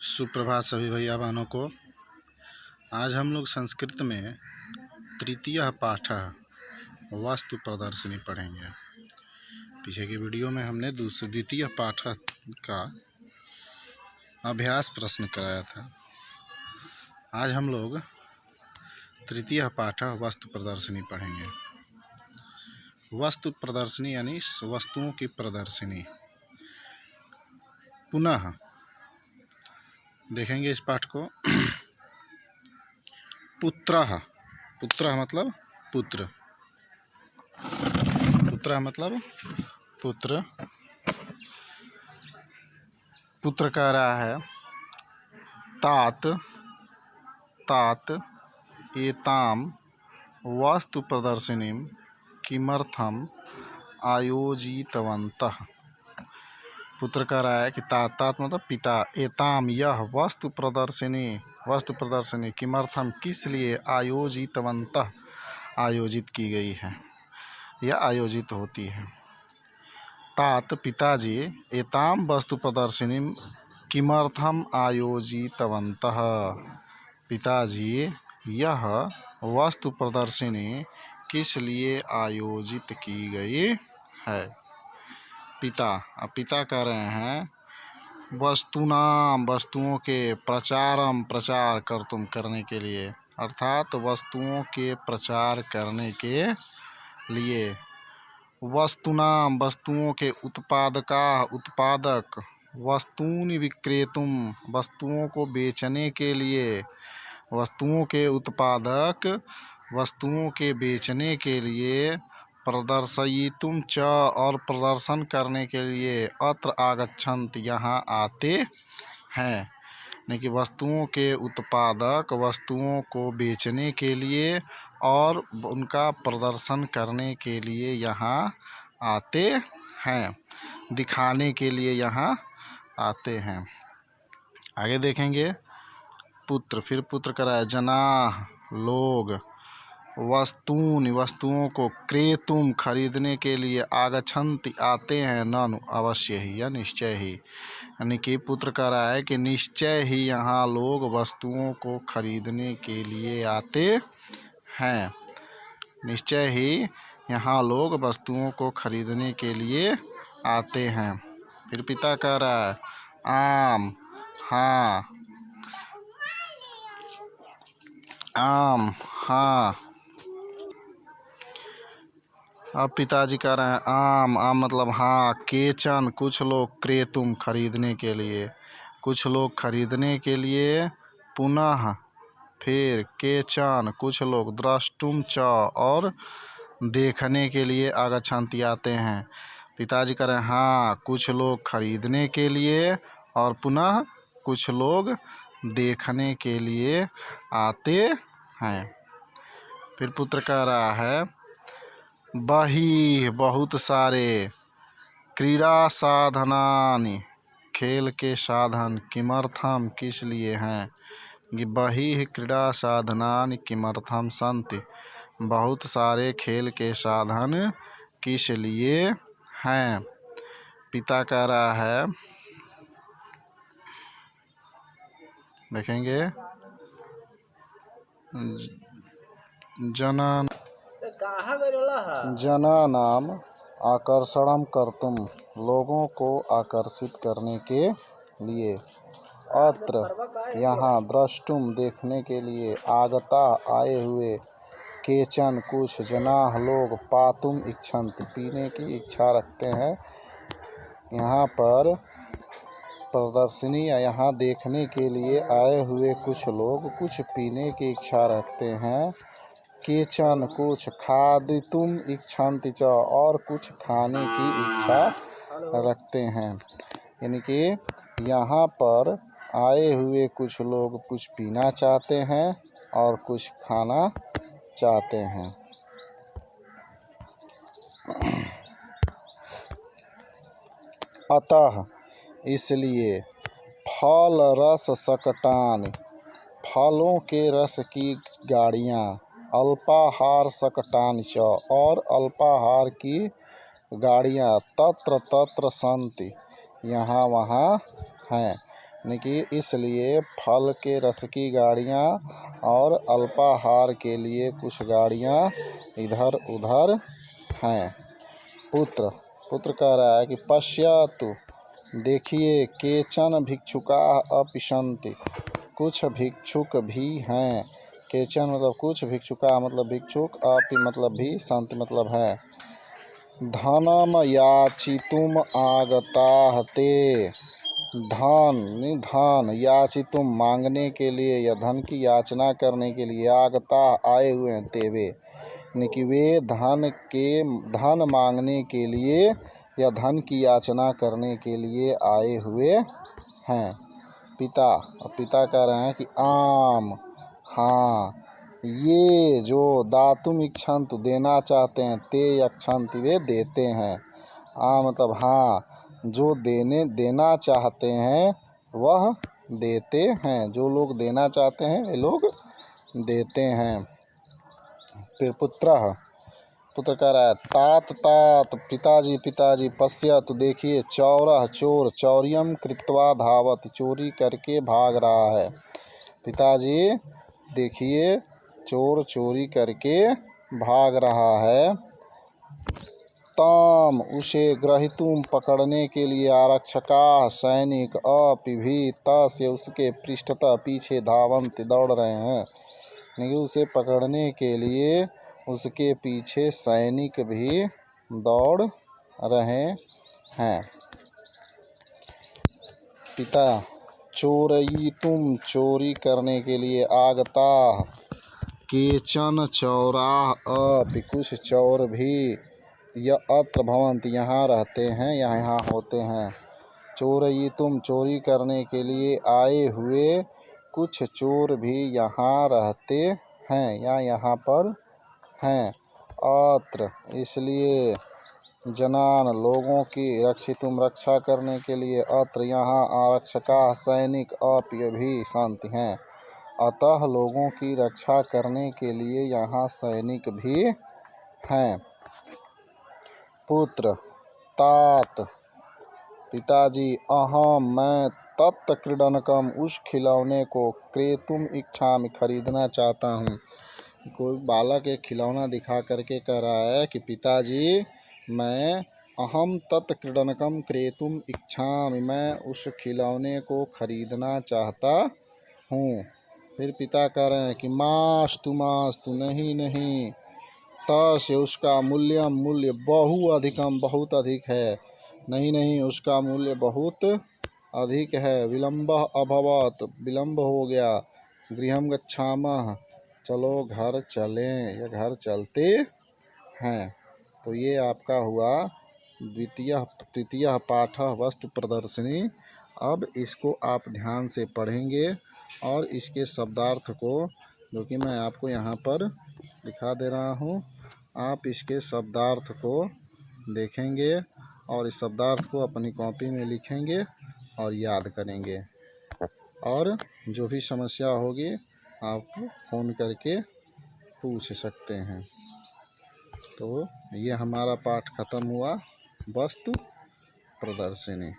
सुप्रभात सभी भैया बहनों को। आज हम लोग संस्कृत में तृतीय पाठ वास्तु प्रदर्शनी पढ़ेंगे। पीछे की वीडियो में हमने द्वितीय पाठ का अभ्यास प्रश्न कराया था। आज हम लोग तृतीय पाठ वास्तु प्रदर्शनी पढ़ेंगे। वास्तु प्रदर्शनी यानी वस्तुओं की प्रदर्शनी। पुनः देखेंगे इस पाठ को। पुत्रः, पुत्रः मतलब पुत्र, पुत्रः मतलब पुत्र। पुत्र कह रहा है तात तात एताम वास्तु प्रदर्शनीम किमर्थम आयोजितवन्तः। पुत्र कह रहा है कि तात मतलब पिता, एताम यह वास्तु प्रदर्शनी किमर्थम किस लिए आयोजितवन्तः आयोजित की गई है या आयोजित होती है। तात पिताजी, एताम वास्तु प्रदर्शनी किमर्थम आयोजितवन्तः पिताजी यह वास्तु प्रदर्शनी किस लिए आयोजित की गई है। पिता कह रहे हैं वस्तुओं के प्रचार कर्तुम करने के लिए, अर्थात वस्तुओं के प्रचार करने के लिए। वस्तुओं के उत्पादक, वस्तूनि विक्रेतुम वस्तुओं को बेचने के लिए। वस्तुओं के उत्पादक वस्तुओं के बेचने के लिए। प्रदर्शयितुम च और प्रदर्शन करने के लिए। अत्र आगच्छन्ति यहाँ आते हैं। यानी कि वस्तुओं के उत्पादक वस्तुओं को बेचने के लिए और उनका प्रदर्शन करने के लिए यहाँ आते हैं, दिखाने के लिए यहाँ आते हैं। आगे देखेंगे। फिर पुत्र कराया जनाः लोग, वस्तुओं को, क्रेतुम खरीदने के लिए, आगच्छन्ति आते हैं, ननु अवश्य ही या निश्चय ही। यानी कि पुत्र कह रहा है कि निश्चय ही यहाँ लोग वस्तुओं को खरीदने के लिए आते हैं। निश्चय ही यहाँ लोग वस्तुओं को खरीदने के लिए आते हैं। फिर पिता कह रहा है आम हाँ। अब पिताजी कह रहे हैं आम मतलब हाँ, केचन कुछ लोग, क्रेतुम खरीदने के लिए, कुछ लोग खरीदने के लिए, पुनः फिर, केचन कुछ लोग, द्रष्टुम च और देखने के लिए, आगच्छन्ति आते हैं। पिताजी कह रहे हैं हाँ, कुछ लोग खरीदने के लिए और पुनः कुछ लोग देखने के लिए आते हैं। फिर पुत्र कह रहा है बही बहुत सारे, क्रीड़ा साधनानि खेल के साधन, किमर्थम किस लिए हैं। कि बही क्रीड़ा साधनानि किमर्थम सन्ति बहुत सारे खेल के साधन किस लिए हैं। पिता कह रहा है, देखेंगे, जनानाम आकर्षणम कर्तुम लोगों को आकर्षित करने के लिए। अत्र यहाँ, द्रष्टुम देखने के लिए, आगता आए हुए, केचन कुछ, जनाः लोग, पातुम इच्छन्ति पीने की इच्छा रखते हैं। यहाँ पर प्रदर्शनी या यहाँ देखने के लिए आए हुए कुछ लोग कुछ पीने की इच्छा रखते हैं। केचन कुछ, खादितुम इच्छन्ति च और कुछ खाने की इच्छा रखते हैं। यानी कि यहाँ पर आए हुए कुछ लोग कुछ पीना चाहते हैं और कुछ खाना चाहते हैं। अतः इसलिए, फल रस शकटानि फलों के रस की गाड़ियाँ, अल्पाहार शकटानि च और अल्पाहार की गाड़ियाँ, तत्र तत्र सन्ति यहाँ वहाँ हैं। यानी कि इसलिए फल के रस की गाड़ियाँ और अल्पाहार के लिए कुछ गाड़ियाँ इधर उधर हैं। पुत्र पुत्र कह रहा है कि पश्यतु देखिए, केचन भिक्षुकाः अपि सन्ति, कुछ भिक्षुक भी हैं। केचन मतलब कुछ, भिक्षुका मतलब भिक्षुक, अपि मतलब भी, सन्ति मतलब है। धनम याचितुम आगताः ते, धन याचितुम मांगने के लिए या धन की याचना करने के लिए, आगता आए हुए हैं, ते वे, यानी कि वे धन मांगने के लिए या धन की याचना करने के लिए आए हुए हैं। पिता कह रहे हैं कि आम, हाँ, ये जो दातुम इच्छन्तु देना चाहते हैं, ते यच्छन्ति वे देते हैं। मतलब हाँ, जो देना चाहते हैं वह देते हैं। जो लोग देना चाहते हैं वे लोग देते हैं। फिर पुत्र कह रहा है तात पिताजी पश्यतु देखिए, चौरः चोर चौर्यम कृत्वा धावत चोरी करके भाग रहा है। पिताजी देखिए, चोर चोरी करके भाग रहा है। ताम उसे ग्रहितुम पकड़ने के लिए, आरक्षका सैनिक अपि भी तस्य उसके पृष्ठतः पीछे धावंत दौड़ रहे हैं। नहीं, उसे पकड़ने के लिए उसके पीछे सैनिक भी दौड़ रहे हैं। पिता चोरयितुम चोरी करने के लिए, आगता केचन चौराः अपि कुछ चोर भी, अत्र भवन्ति यहाँ रहते हैं या यहाँ होते हैं। चोरयितुम चोरी करने के लिए आए हुए कुछ चोर भी यहाँ रहते हैं या यहाँ पर हैं। अत्र इसलिए, जनान लोगों की, रक्षितुम रक्षा करने के लिए, अत्र यहाँ, आरक्षका सैनिक अपि भी शांति हैं, अतः लोगों की रक्षा करने के लिए यहाँ सैनिक भी हैं। पुत्र तात पिताजी अहम मैं, तत् क्रीडनकम उस खिलौने को, क्रेतुम इच्छामि खरीदना चाहता हूँ। कोई बालक एक खिलौना दिखा करके कह रहा है कि पिताजी मैं अहम तत् क्रीडनकम क्रेतुम इच्छामि, मैं उस खिलौने को खरीदना चाहता हूँ। फिर पिता कह रहे हैं कि मास्तु नहीं, तस्य उसका मूल्य बहु अधिकम बहुत अधिक है। नहीं, उसका मूल्य बहुत अधिक है। विलंब अभवत विलंब हो गया। गृहम गच्छामः चलो घर चलें या घर चलते हैं। तो ये आपका हुआ तृतीय पाठ वस्तु प्रदर्शनी। अब इसको आप ध्यान से पढ़ेंगे और इसके शब्दार्थ को, जो कि मैं आपको यहाँ पर दिखा दे रहा हूँ, आप इसके शब्दार्थ को देखेंगे और इस शब्दार्थ को अपनी कॉपी में लिखेंगे और याद करेंगे। और जो भी समस्या होगी आप फ़ोन करके पूछ सकते हैं। तो ये हमारा पाठ ख़त्म हुआ, वस्तु प्रदर्शनी।